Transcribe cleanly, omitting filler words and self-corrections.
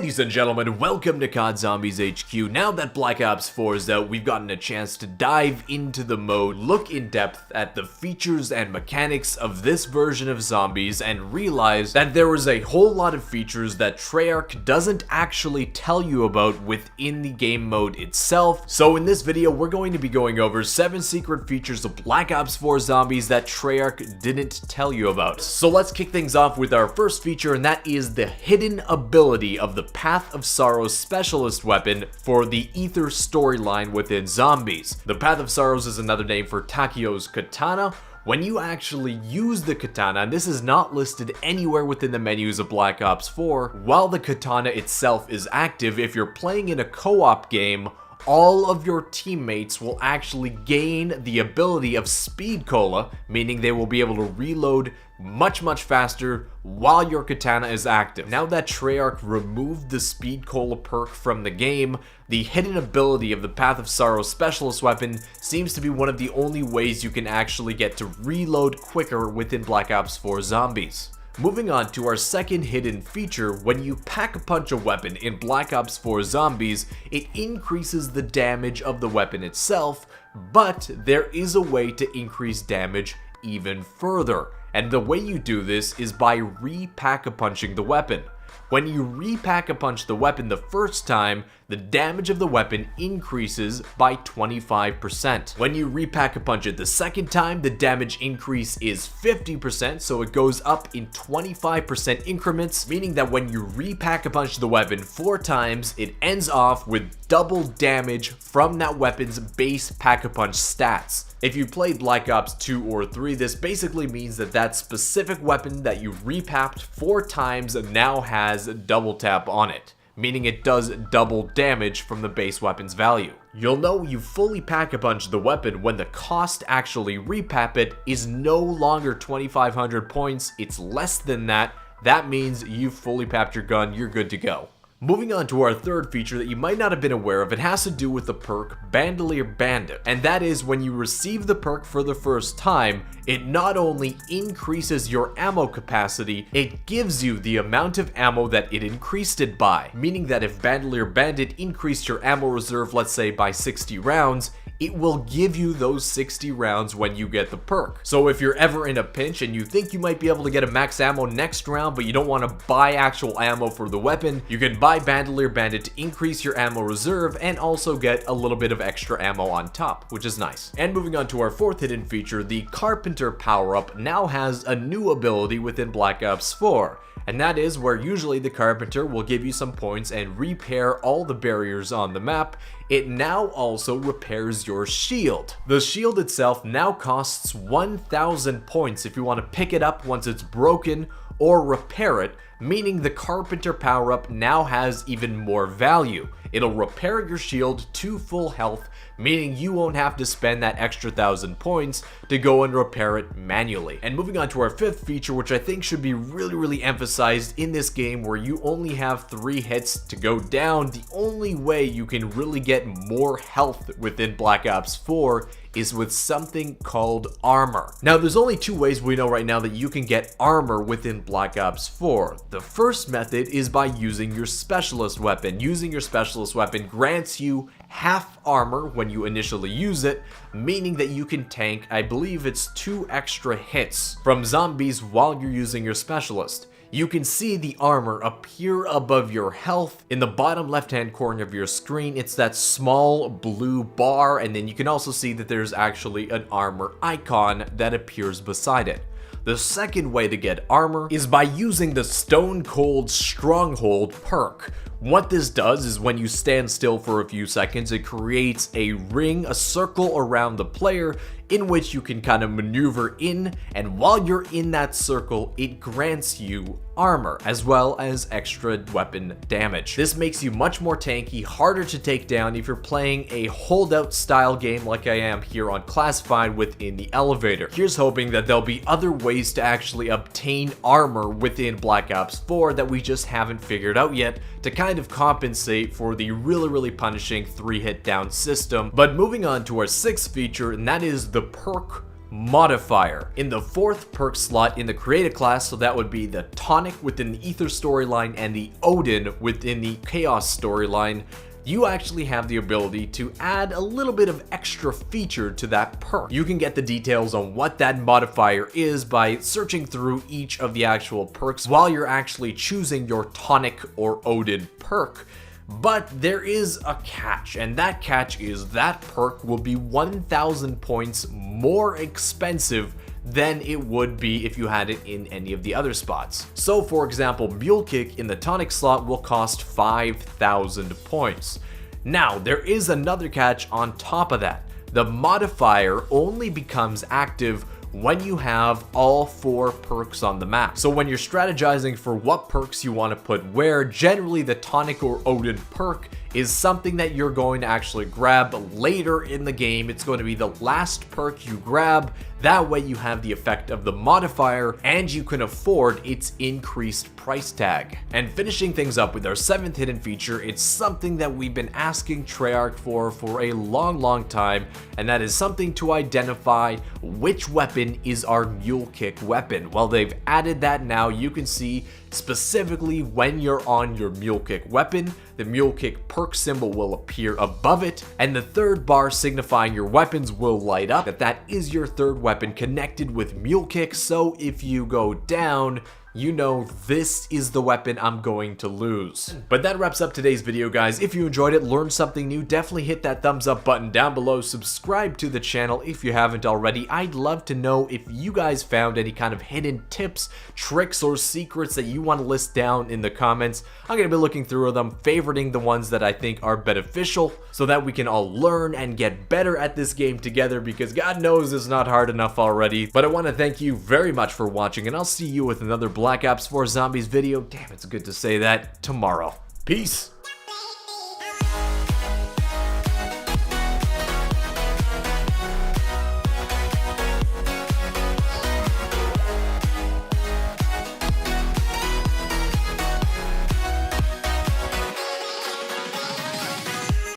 Ladies and gentlemen, welcome to COD Zombies HQ. Now that Black Ops 4 is out, we've gotten a chance to dive into the mode, look in depth at the features and mechanics of this version of Zombies, and realize that there is a whole lot of features that Treyarch doesn't actually tell you about within the game mode itself. So in this video, we're going to be going over 7 secret features of Black Ops 4 Zombies that Treyarch didn't tell you about. So let's kick things off with our first feature, and that is the hidden ability of the Path of Sorrows specialist weapon for the Ether storyline within Zombies. The Path of Sorrows is another name for Takio's Katana. When you actually use the Katana, and this is not listed anywhere within the menus of Black Ops 4, while the Katana itself is active, if you're playing in a co-op game, all of your teammates will actually gain the ability of Speed Cola, meaning they will be able to reload much faster while your Katana is active. Now that Treyarch removed the Speed Cola perk from the game, the hidden ability of the Path of Sorrow specialist weapon seems to be one of the only ways you can actually get to reload quicker within Black Ops 4 Zombies. Moving on to our second hidden feature, when you pack-a-punch a weapon in Black Ops 4 Zombies, it increases the damage of the weapon itself, but there is a way to increase damage even further. And the way you do this is by repack-a-punching the weapon. When you repack-a-punch the weapon the first time, the damage of the weapon increases by 25%. When you repack-a-punch it the second time, the damage increase is 50%, so it goes up in 25% increments, meaning that when you repack-a-punch the weapon 4 times, it ends off with double damage from that weapon's base pack-a-punch stats. If you played Black Ops 2 or 3, this basically means that that specific weapon that you repapped 4 times now has double tap on it, meaning it does double damage from the base weapon's value. You'll know you fully pack-a-punch the weapon when the cost to actually repap it is no longer 2,500 points, it's less than that. That means you've fully papped your gun, you're good to go. Moving on to our third feature that you might not have been aware of, it has to do with the perk Bandolier Bandit. And that is when you receive the perk for the first time, it not only increases your ammo capacity, it gives you the amount of ammo that it increased it by. Meaning that if Bandolier Bandit increased your ammo reserve, let's say by 60 rounds, it will give you those 60 rounds when you get the perk. So if you're ever in a pinch and you think you might be able to get a max ammo next round, but you don't want to buy actual ammo for the weapon, you can buy Bandolier Bandit to increase your ammo reserve and also get a little bit of extra ammo on top, which is nice. And moving on to our fourth hidden feature, the Carpenter power-up now has a new ability within Black Ops 4. And that is where usually the Carpenter will give you some points and repair all the barriers on the map. It now also repairs your shield. The shield itself now costs 1,000 points if you want to pick it up once it's broken or repair it, meaning the Carpenter power-up now has even more value. It'll repair your shield to full health, meaning you won't have to spend that extra 1,000 points to go and repair it manually. And moving on to our fifth feature, which I think should be really emphasized in this game, where you only have 3 hits to go down. The only way you can really get more health within Black Ops 4 is with something called armor. Now there's only 2 ways we know right now that you can get armor within Black Ops 4. The first method is by using your specialist weapon. Using your specialist weapon grants you half armor when you initially use it, meaning that you can tank, I believe it's 2 extra hits from zombies while you're using your specialist. You can see the armor appear above your health in the bottom left-hand corner of your screen. It's that small blue bar, and then you can also see that there's actually an armor icon that appears beside it. The second way to get armor is by using the Stone Cold Stronghold perk. What this does is when you stand still for a few seconds, it creates a ring, a circle around the player in which you can kind of maneuver in, and while you're in that circle, it grants you armor as well as extra weapon damage. This makes you much more tanky, harder to take down if you're playing a holdout style game like I am here on Classified within the elevator. Here's hoping that there'll be other ways to actually obtain armor within Black Ops 4 that we just haven't figured out yet to kind of compensate for the really punishing 3-hit down system. But moving on to our 6th feature, and that is the perk modifier. In the 4th perk slot in the created class, so that would be the tonic within the ether storyline and the Odin within the chaos storyline, you actually have the ability to add a little bit of extra feature to that perk. You can get the details on what that modifier is by searching through each of the actual perks while you're actually choosing your tonic or Odin perk. But there is a catch, and that catch is that perk will be 1,000 points more expensive than it would be if you had it in any of the other spots. So for example, Mule Kick in the tonic slot will cost 5,000 points. Now, there is another catch on top of that. The modifier only becomes active when you have all 4 perks on the map. So when you're strategizing for what perks you want to put where, generally the tonic or Odin perk is something that you're going to actually grab later in the game. It's going to be the last perk you grab. That way you have the effect of the modifier and you can afford its increased price tag. And finishing things up with our 7th hidden feature, it's something that we've been asking Treyarch for a long time, and that is something to identify which weapon is our Mule Kick weapon. Well, they've added that now. You can see specifically when you're on your Mule Kick weapon, the Mule Kick perk symbol will appear above it, and the 3rd bar signifying your weapons will light up. That is your 3rd weapon connected with Mule Kick, so if you go down, you know this is the weapon I'm going to lose. But that wraps up today's video, guys. If you enjoyed it, learned something new, definitely hit that thumbs up button down below. Subscribe to the channel if you haven't already. I'd love to know if you guys found any kind of hidden tips, tricks, or secrets that you want to list down in the comments. I'm going to be looking through them, favoriting the ones that I think are beneficial so that we can all learn and get better at this game together, because God knows it's not hard enough already. But I want to thank you very much for watching, and I'll see you with another Black Ops 4 Zombies video, damn it's good to say that, tomorrow. Peace!